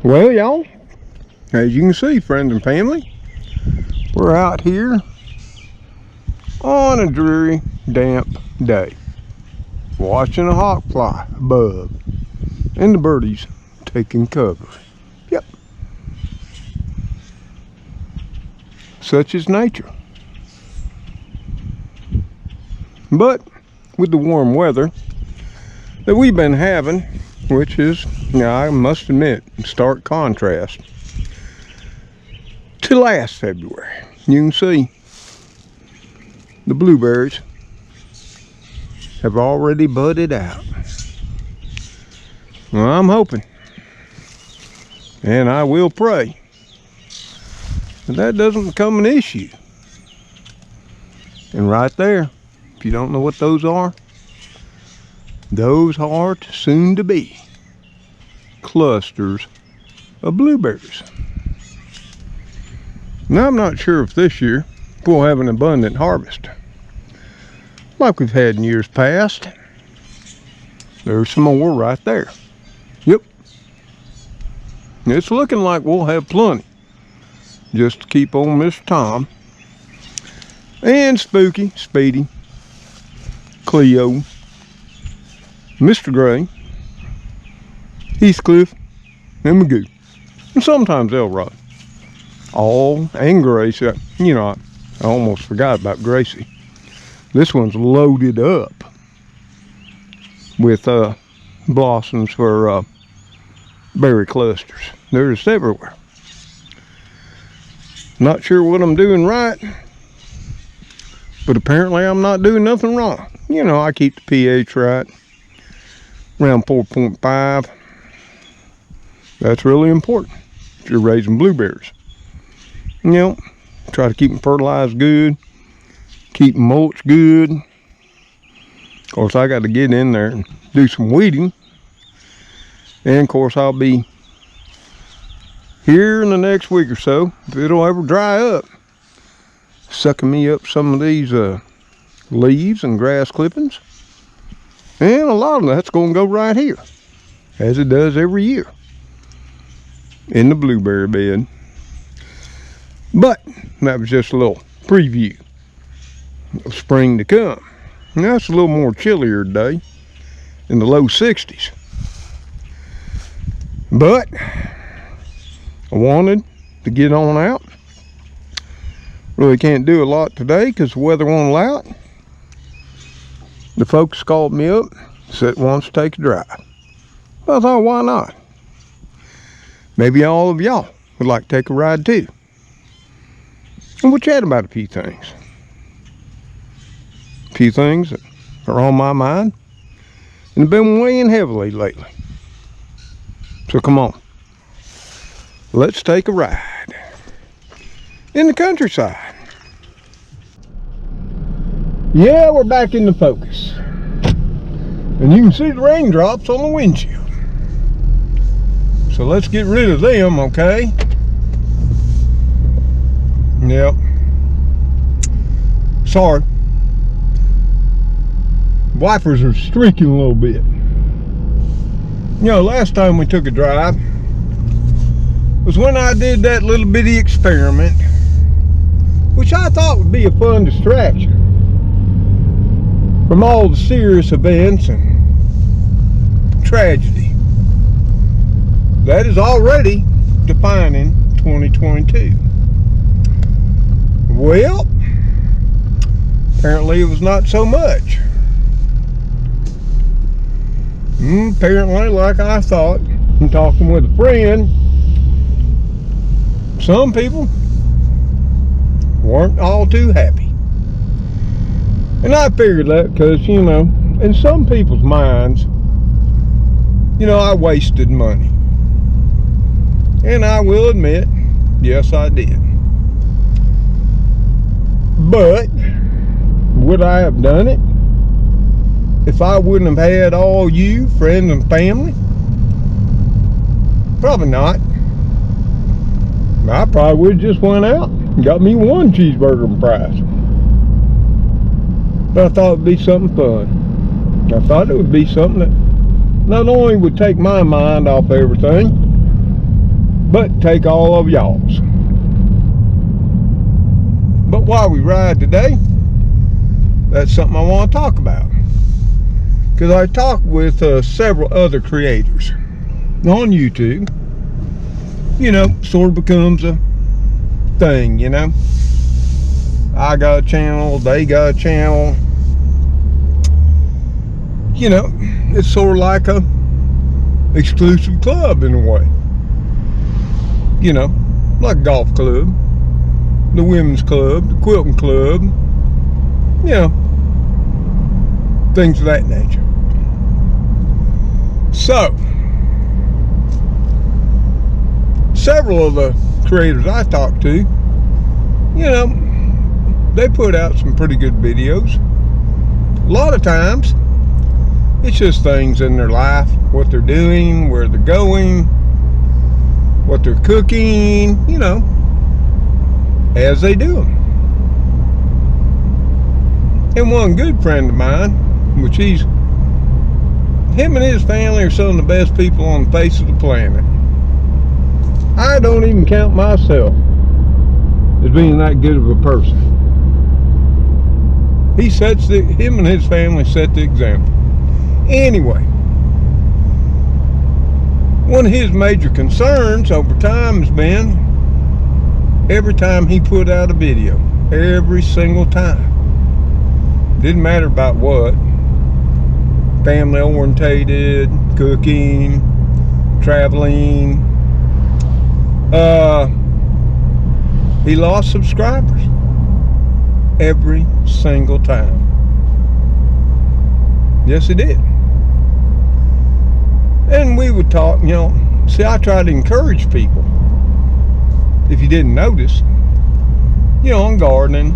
Well, y'all, as you can see, friends and family, we're out here on a dreary, damp day, watching a hawk fly above and the birdies taking cover. Yep. Such is nature. But with the warm weather that we've been having, which is, I must admit, in stark contrast to last February. You can see the blueberries have already budded out. Well, I'm hoping, and I will pray, that doesn't become an issue. And right there, if you don't know what those are soon to be clusters of blueberries. Now, I'm not sure if this year we'll have an abundant harvest like we've had in years past. There's some more right there. Yep. It's looking like we'll have plenty, just to keep on Mr. Tom and Spooky, Speedy, Cleo, Mr. Gray, Heathcliff, and Magoo, and sometimes Elrod. And Gracie. I almost forgot about Gracie. This one's loaded up with blossoms for berry clusters. They're just everywhere. Not sure what I'm doing right, but apparently I'm not doing nothing wrong. I keep the pH right, around 4.5. That's really important if you're raising blueberries. Try to keep them fertilized good, keep them mulch good. Of course, I got to get in there and do some weeding. And of course, I'll be here in the next week or so, if it'll ever dry up, sucking me up some of these leaves and grass clippings. And a lot of that's going to go right here, as it does every year, in the blueberry bed. But that was just a little preview of spring to come. Now it's a little more chillier today, in the low 60s. But I wanted to get on out. Really can't do a lot today because the weather won't allow it. The folks called me up, said wants to take a drive. Well, I thought, why not? Maybe all of y'all would like to take a ride too. And we'll chat about a few things. A few things that are on my mind and have been weighing heavily lately. So come on. Let's take a ride in the countryside. Yeah, we're back in the focus. And you can see the raindrops on the windshield. So let's get rid of them, okay? Yep. Sorry. Wipers are streaking a little bit. Last time we took a drive was when I did that little bitty experiment, which I thought would be a fun distraction from all the serious events and tragedy that is already defining 2022. Well, apparently it was not so much. Apparently, like I thought, in talking with a friend, some people weren't all too happy. And I figured that because, in some people's minds, I wasted money. And I will admit, yes, I did. But would I have done it if I wouldn't have had all you, friends and family? Probably not. I probably would have just went out and got me one cheeseburger and fries. But I thought it'd be something fun. I thought it would be something that not only would take my mind off everything, but take all of y'all's. But while we ride today, that's something I want to talk about, because I talked with several other creators on YouTube. You know, sort of becomes a thing, you know. I got a channel, they got a channel. You know, it's sort of like a exclusive club in a way. You know, like a golf club, the women's club, the quilting club, you know, things of that nature. So, several of the creators I talked to, you know, they put out some pretty good videos. A lot of times, it's just things in their life, what they're doing, where they're going, what they're cooking, you know, as they do them. And one good friend of mine, which him and his family are some of the best people on the face of the planet. I don't even count myself as being that good of a person. Him and his family set the example. Anyway, one of his major concerns over time has been every time he put out a video, every single time, didn't matter about what, family orientated, cooking, traveling, he lost subscribers every single time. Yes, he did. And we would talk, you know, see, I try to encourage people, if you didn't notice, you know, on gardening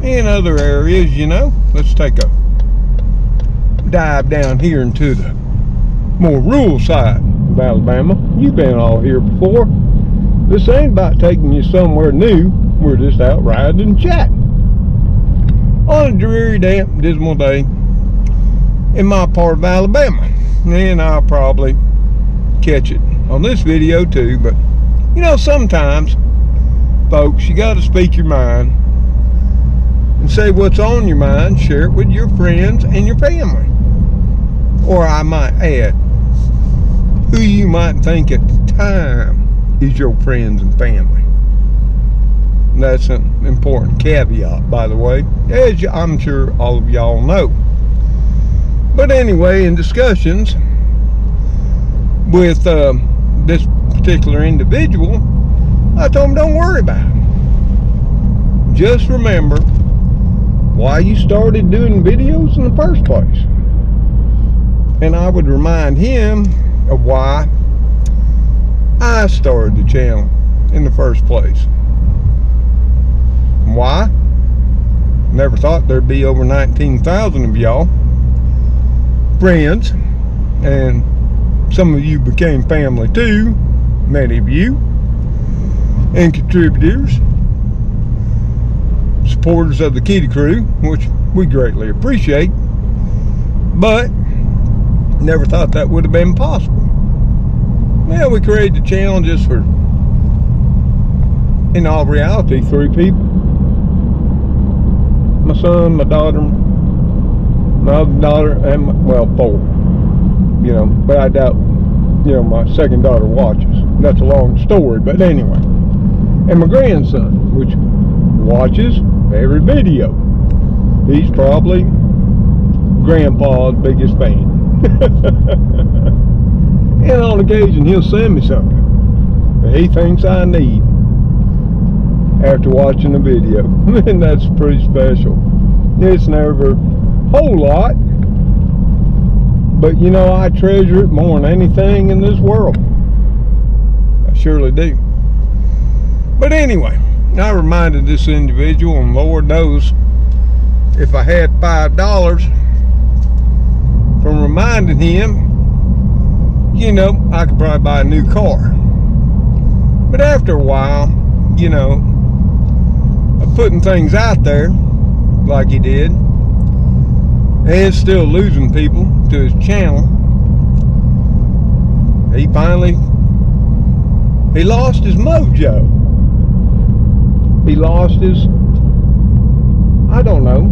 and other areas, you know. Let's take a dive down here into the more rural side of Alabama. You've been all here before. This ain't about taking you somewhere new. We're just out riding and chatting on a dreary, damp, dismal day in my part of Alabama. And I'll probably catch it on this video too. But you know, sometimes, folks, you got to speak your mind and say what's on your mind. Share it with your friends and your family, or I might add, who you might think at the time is your friends and family. And that's an important caveat, by the way, as I'm sure all of y'all know. But anyway, in discussions with this particular individual, I told him, don't worry about it. Just remember why you started doing videos in the first place. And I would remind him of why I started the channel in the first place. Why? Never thought there'd be over 19,000 of y'all friends, and some of you became family too, many of you, and contributors, supporters of the Kitty Crew, which we greatly appreciate, but never thought that would have been possible. Well, we created the channel just for, in all reality, 3 people. My son, my daughter, my other daughter, and well, 4. You know, but I doubt, you know, my second daughter watches. That's a long story, but anyway. And my grandson, which watches every video. He's probably Grandpa's biggest fan. And on occasion he'll send me something that he thinks I need after watching the video. And that's pretty special. It's never a whole lot, but you know, I treasure it more than anything in this world. I surely do. But anyway, I reminded this individual, and Lord knows if I had $5 from reminding him, you know, I could probably buy a new car. But after a while, you know, of putting things out there like he did, and still losing people to his channel, he finally He lost his mojo. He lost his, I don't know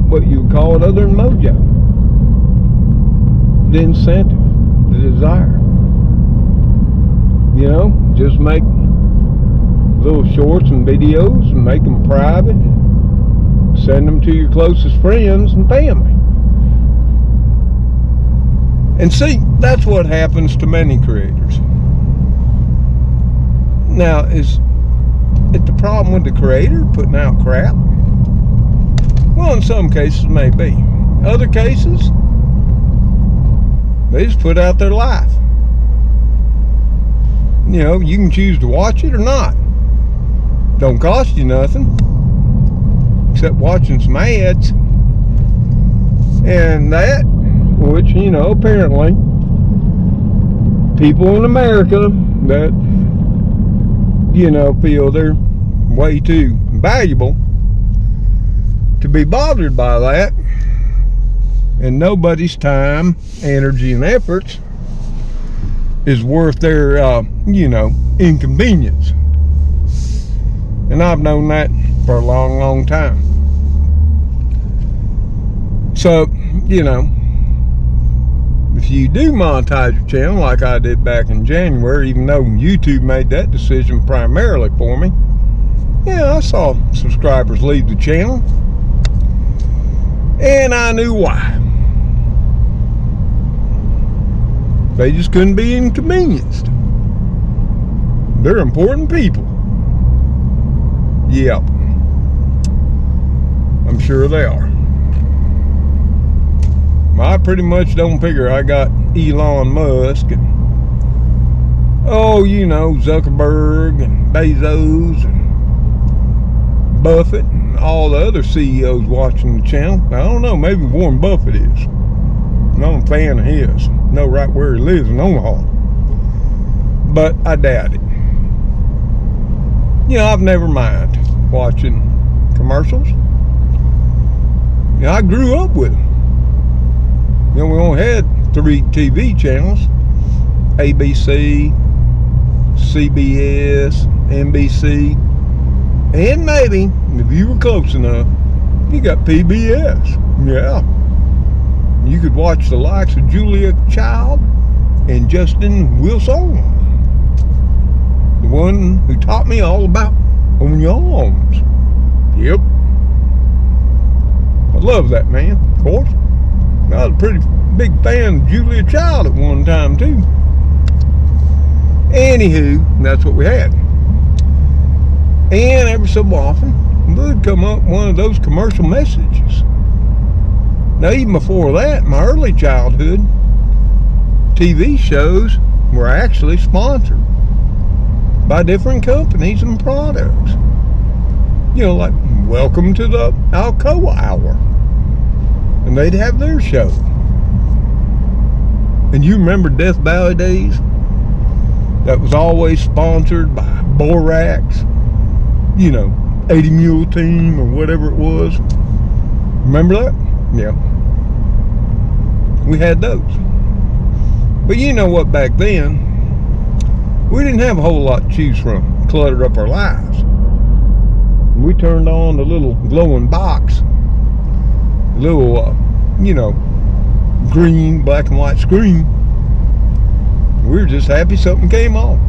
what you would call it other than mojo. The incentive, the desire. You know, just make little shorts and videos and make them private and send them to your closest friends and family. And see, that's what happens to many creators. Now, is it the problem with the creator putting out crap? Well, in some cases, maybe. Other cases, they just put out their life. You know, you can choose to watch it or not. Don't cost you nothing except watching some ads. And that, which, you know, apparently people in America that, you know, feel they're way too valuable to be bothered by that, and nobody's time, energy, and efforts is worth their, you know, inconvenience. And I've known that for a long, long time. So, you know, if you do monetize your channel like I did back in January, even though YouTube made that decision primarily for me, yeah, I saw subscribers leave the channel, and I knew why. They just couldn't be inconvenienced. They're important people. Yep. I'm sure they are. I pretty much don't figure I got Elon Musk and, oh, you know, Zuckerberg and Bezos and Buffett and all the other CEOs watching the channel. I don't know, maybe Warren Buffett is. I'm a fan of his. Know right where he lives in Omaha. But I doubt it. You know, I've never mind watching commercials. You know, I grew up with them. You know, we only had 3 TV channels: ABC, CBS, NBC, and maybe, if you were close enough, you got PBS. Yeah. You could watch the likes of Julia Child and Justin Wilson, the one who taught me all about onions. Yep. I love that man, of course. I was a pretty big fan of Julia Child at one time, too. Anywho, that's what we had. And every so often, would come up one of those commercial messages. Now, even before that, my early childhood, TV shows were actually sponsored by different companies and products. You know, like, welcome to the Alcoa Hour. And they'd have their show. And you remember Death Valley days? That was always sponsored by Borax, you know, 80 Mule Team or whatever it was. Remember that? Yeah. We had those. But you know what, back then, we didn't have a whole lot to choose from. Cluttered up our lives. We turned on the little glowing box, little, you know, green, black and white screen. We were just happy something came on.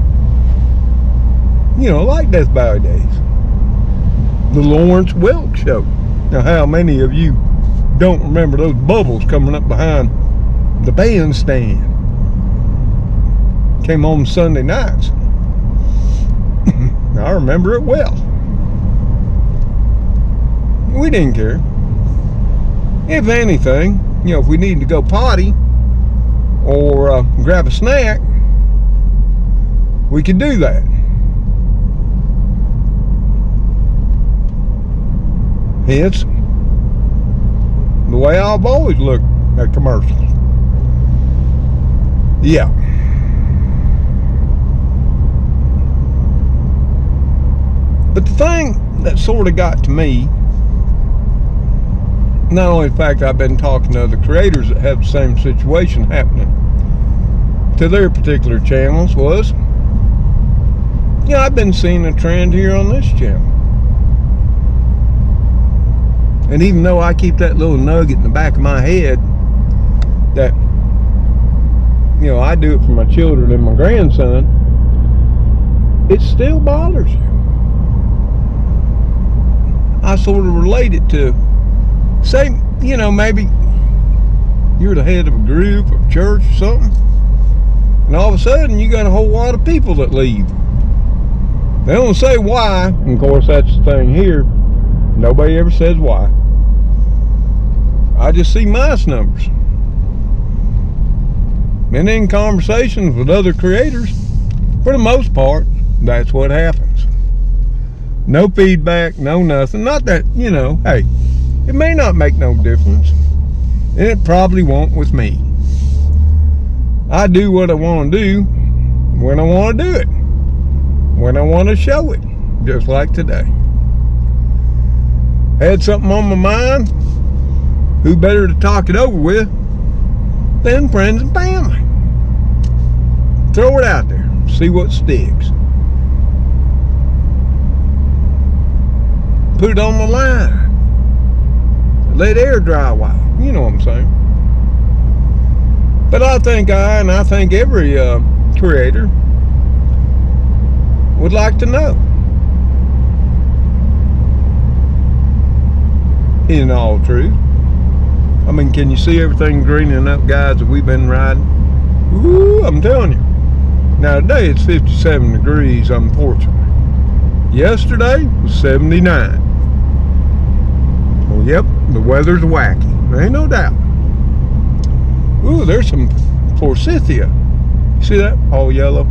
You know, like Death Valley days. The Lawrence Welk Show. Now, how many of you don't remember those bubbles coming up behind the bandstand? Came on Sunday nights. I remember it well. We didn't care. If anything, you know, if we needed to go potty or grab a snack, we could do that. Hence, the way I've always looked at commercials. Yeah. But the thing that sort of got to me, not only the fact I've been talking to other creators that have the same situation happening to their particular channels, was Yeah, I've been seeing a trend here on this channel. And even though I keep that little nugget in the back of my head that, you know, I do it for my children and my grandson, it still bothers you. I sort of relate it to, say, you know, maybe you're the head of a group or church or something, and all of a sudden you got a whole lot of people that leave. They don't say why, and of course that's the thing here. Nobody ever says why. I just see mice numbers. And in conversations with other creators, for the most part, that's what happens. No feedback, no nothing. Not that, you know, hey, it may not make no difference. And it probably won't with me. I do what I want to do when I want to do it. When I want to show it. Just like today. Had something on my mind. Who better to talk it over with than friends and family? Throw it out there. See what sticks. Put it on the line. Let air dry a while. You know what I'm saying. But I think I think every creator would like to know. In all truth. I mean, can you see everything greening up, guys, that we've been riding? Ooh, I'm telling you. Now today it's 57 degrees, unfortunately. Yesterday was 79. Well, yep, the weather's wacky. There ain't no doubt. Ooh, there's some forsythia. You see that? All yellow.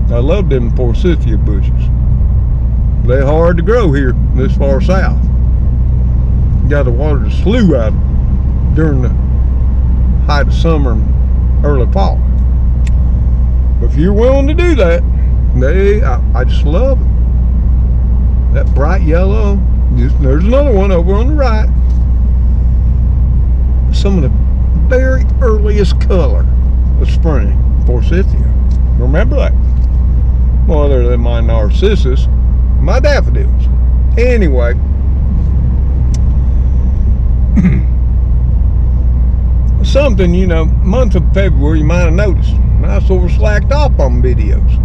I love them forsythia bushes. They're hard to grow here this far south. You got to water the slough out during the height of summer and early fall. But if you're willing to do that, I just love it. That bright yellow. There's another one over on the right. Some of the very earliest color of spring, forsythia. Remember that? Well, other than my narcissus, my daffodils. Anyway. Something, you know, month of February, you might have noticed. I sort of slacked off on videos.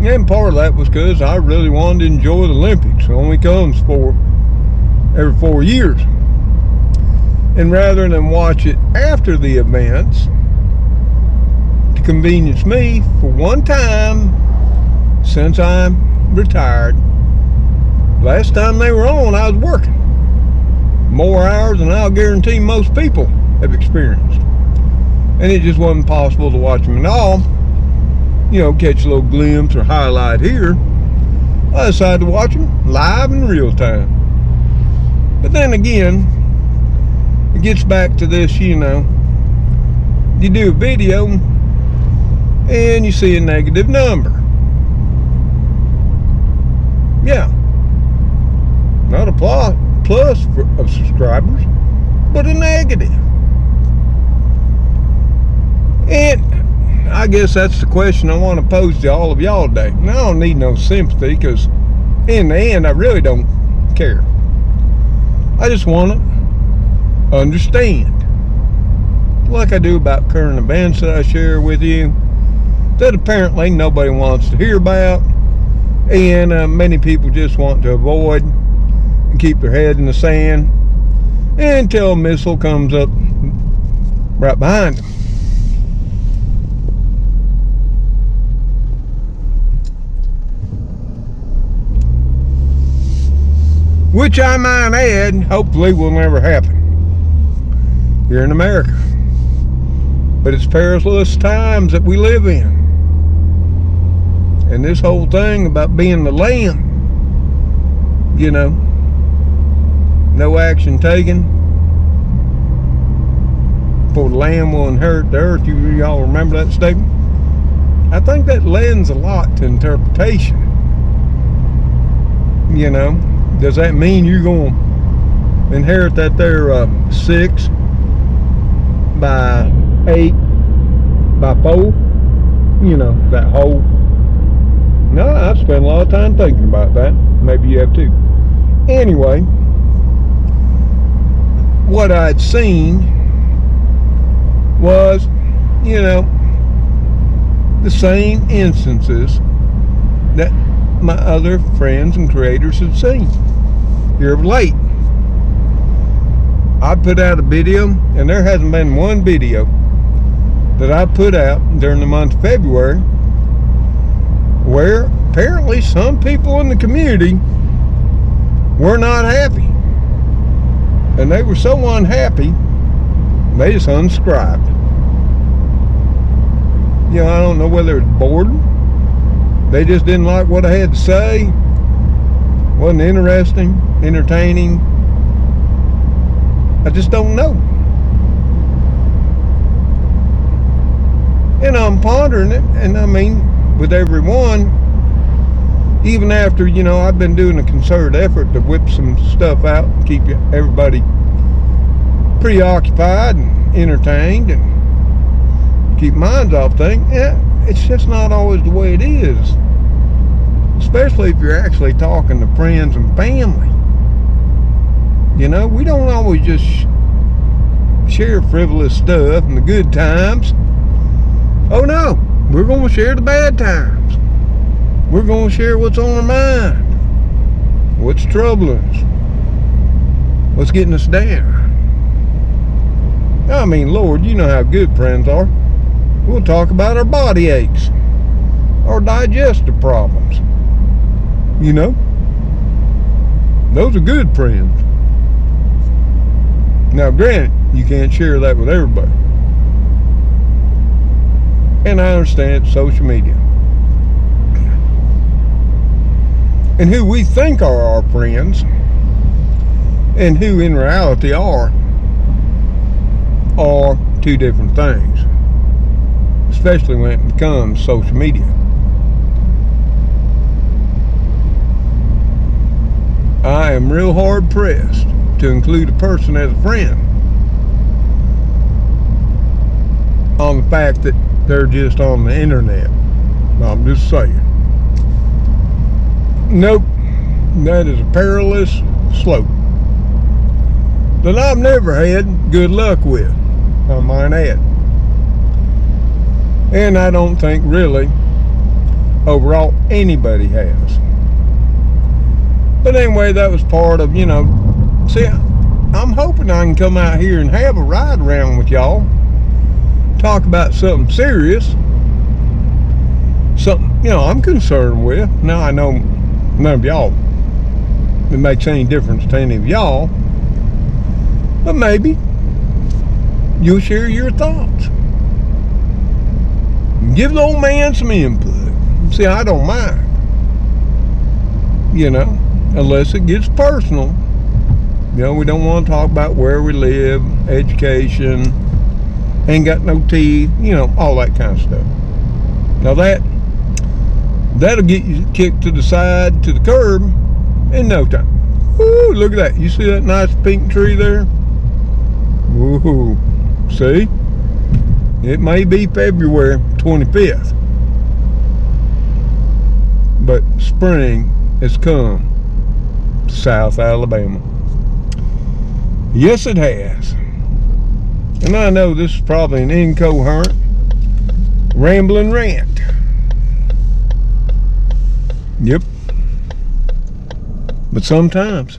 And part of that was because I really wanted to enjoy the Olympics. It only comes every 4 years. And rather than watch it after the events, to convenience me, for one time, since I'm retired, last time they were on, I was working. More hours than I'll guarantee most people have experienced. And it just wasn't possible to watch them at all. You know, catch a little glimpse or highlight here. I decided to watch them live in real time. But then again, it gets back to this, you know, you do a video and you see a negative number. Yeah. Not a plus of subscribers, but a negative. And I guess that's the question I want to pose to all of y'all today. And I don't need no sympathy, because in the end I really don't care. I just want to understand, like I do about current events that I share with you, that apparently nobody wants to hear about, and many people just want to avoid and keep their head in the sand until a missile comes up right behind them. Which I might add, hopefully will never happen here in America. But it's perilous times that we live in. And this whole thing about being the lamb, you know, no action taken, for the lamb will inherit the earth. Y'all remember that statement? I think that lends a lot to interpretation. You know, does that mean you're going to inherit that there 6 by 8 by 4? You know, that whole No, I spent a lot of time thinking about that. Maybe you have too. Anyway, what I'd seen was, you know, the same instances that my other friends and creators have seen here of late. I put out a video, and there hasn't been one video that I put out during the month of February where apparently some people in the community were not happy. And they were so unhappy, they just unsubscribed. You know, I don't know whether it's bored. They just didn't like what I had to say. Wasn't interesting, entertaining. I just don't know. And I'm pondering it, and I mean, with everyone, even after, you know, I've been doing a concerted effort to whip some stuff out and keep everybody preoccupied and entertained and keep minds off things. Yeah, it's just not always the way it is. Especially if you're actually talking to friends and family. You know, we don't always just share frivolous stuff and the good times. Oh no, we're going to share the bad times. We're going to share what's on our mind. What's troubling us. What's getting us down. I mean, Lord, you know how good friends are. We'll talk about our body aches. Our digestive problems. You know? Those are good friends. Now, granted, you can't share that with everybody. And I understand it's social media. And who we think are our friends and who in reality are two different things. Especially when it becomes social media. I am real hard pressed to include a person as a friend on the fact that they're just on the internet. I'm just saying. Nope, that is a perilous slope that I've never had good luck with, I might add. And I don't think really overall anybody has. But anyway, that was part of, you know, see, I'm hoping I can come out here and have a ride around with y'all. Talk about something serious. Something, you know, I'm concerned with. Now, I know none of y'all, it makes any difference to any of y'all. But maybe you'll share your thoughts. Give the old man some input. See, I don't mind. You know, unless it gets personal. You know, we don't want to talk about where we live, education, ain't got no teeth, you know, all that kind of stuff. Now that'll get you kicked to the side, to the curb, in no time. Ooh, look at that. You see that nice pink tree there? Ooh, see? It may be February 25th, but spring has come to South Alabama. Yes, it has. And I know this is probably an incoherent, rambling rant. Yep. But sometimes,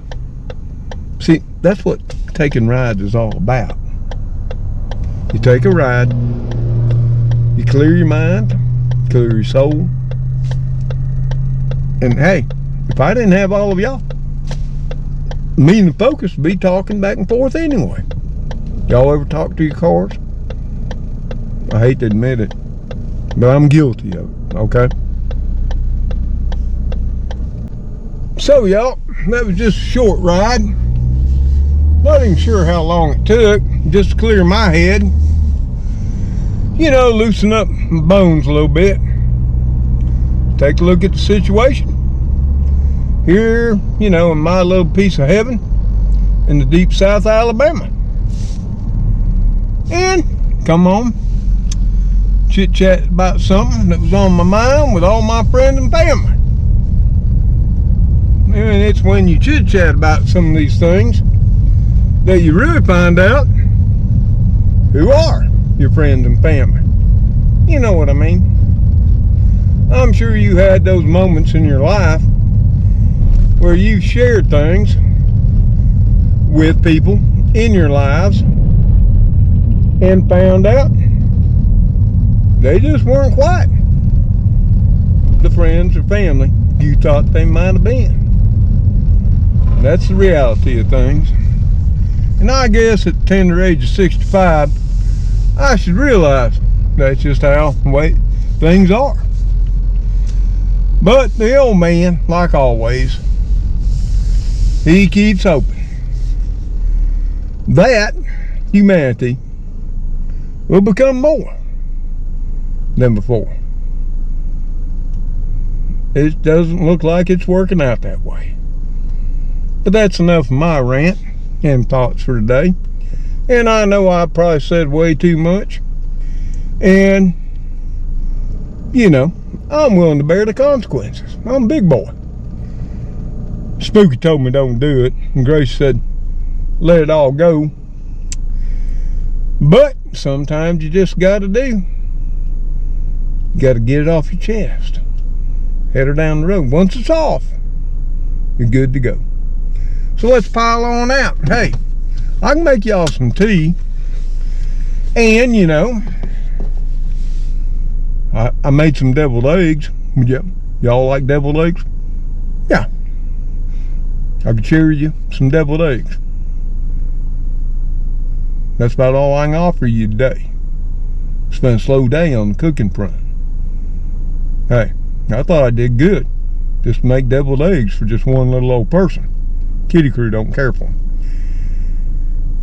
see, that's what taking rides is all about. You take a ride, you clear your mind, clear your soul. And hey, if I didn't have all of y'all, me and the focus would be talking back and forth anyway. Y'all ever talk to your cars? I hate to admit it, but I'm guilty of it, okay? So y'all, that was just a short ride. Not even sure how long it took, just to clear my head. You know, loosen up my bones a little bit. Take a look at the situation. Here, you know, in my little piece of heaven in the deep South Alabama. And come on, just chit-chat about something that was on my mind with all my friends and family. And it's when you chit-chat about some of these things that you really find out who are your friends and family. You know what I mean. I'm sure you had those moments in your life where you shared things with people in your lives and found out they just weren't quite the friends or family you thought they might have been. That's the reality of things. And I guess at the tender age of 65, I should realize that's just how the way things are. But the old man, like always, he keeps hoping that humanity will become more than before. It doesn't look like it's working out that way. But that's enough of my rant and thoughts for today. And I know I probably said way too much. And, you know, I'm willing to bear the consequences. I'm a big boy. Spooky told me don't do it. And Grace said, let it all go. But sometimes you just got to do. You got to get it off your chest. Head her down the road. Once it's off, you're good to go. So let's pile on out. Hey, I can make y'all some tea. And, you know, I made some deviled eggs. Y'all like deviled eggs? Yeah. I could share you some deviled eggs. That's about all I can offer you today. It's been a slow day on the cooking front. Hey, I thought I did good. Just make deviled eggs for just one little old person. Kitty crew don't care for them.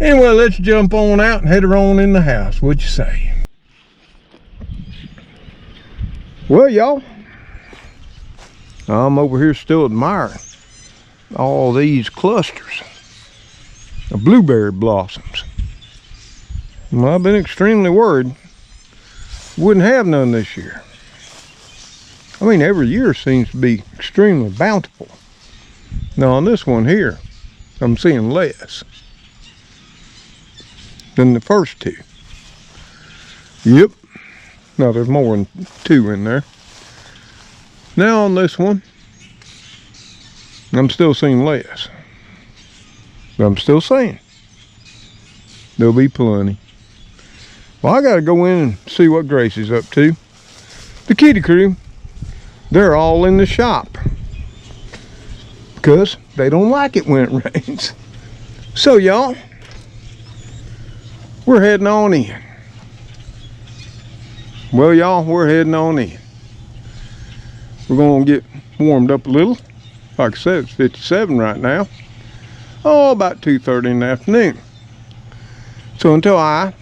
Anyway, let's jump on out and head her on in the house. What'd you say? Well, y'all, I'm over here still admiring all these clusters of blueberry blossoms. Well, I've been extremely worried wouldn't have none this year. I mean, every year seems to be extremely bountiful. Now on this one here, I'm seeing less than the first two. Yep. No, there's more than two in there. Now on this one, I'm still seeing less. But I'm still saying there'll be plenty. Well, I gotta go in and see what Grace is up to. The kitty crew, they're all in the shop because they don't like it when it rains. So y'all, we're heading on in. Well, y'all, we're heading on in. We're gonna get warmed up a little. Like I said, it's 57 right now. Oh, about 2:30 in the afternoon. So until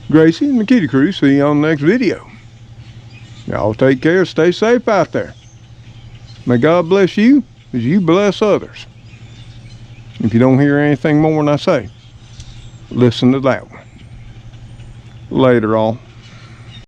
Gracie and the kitty crew see you on the next video. Y'all take care, stay safe out there. May God bless you as you bless others. If you don't hear anything more than I say, listen to that one. Later, all.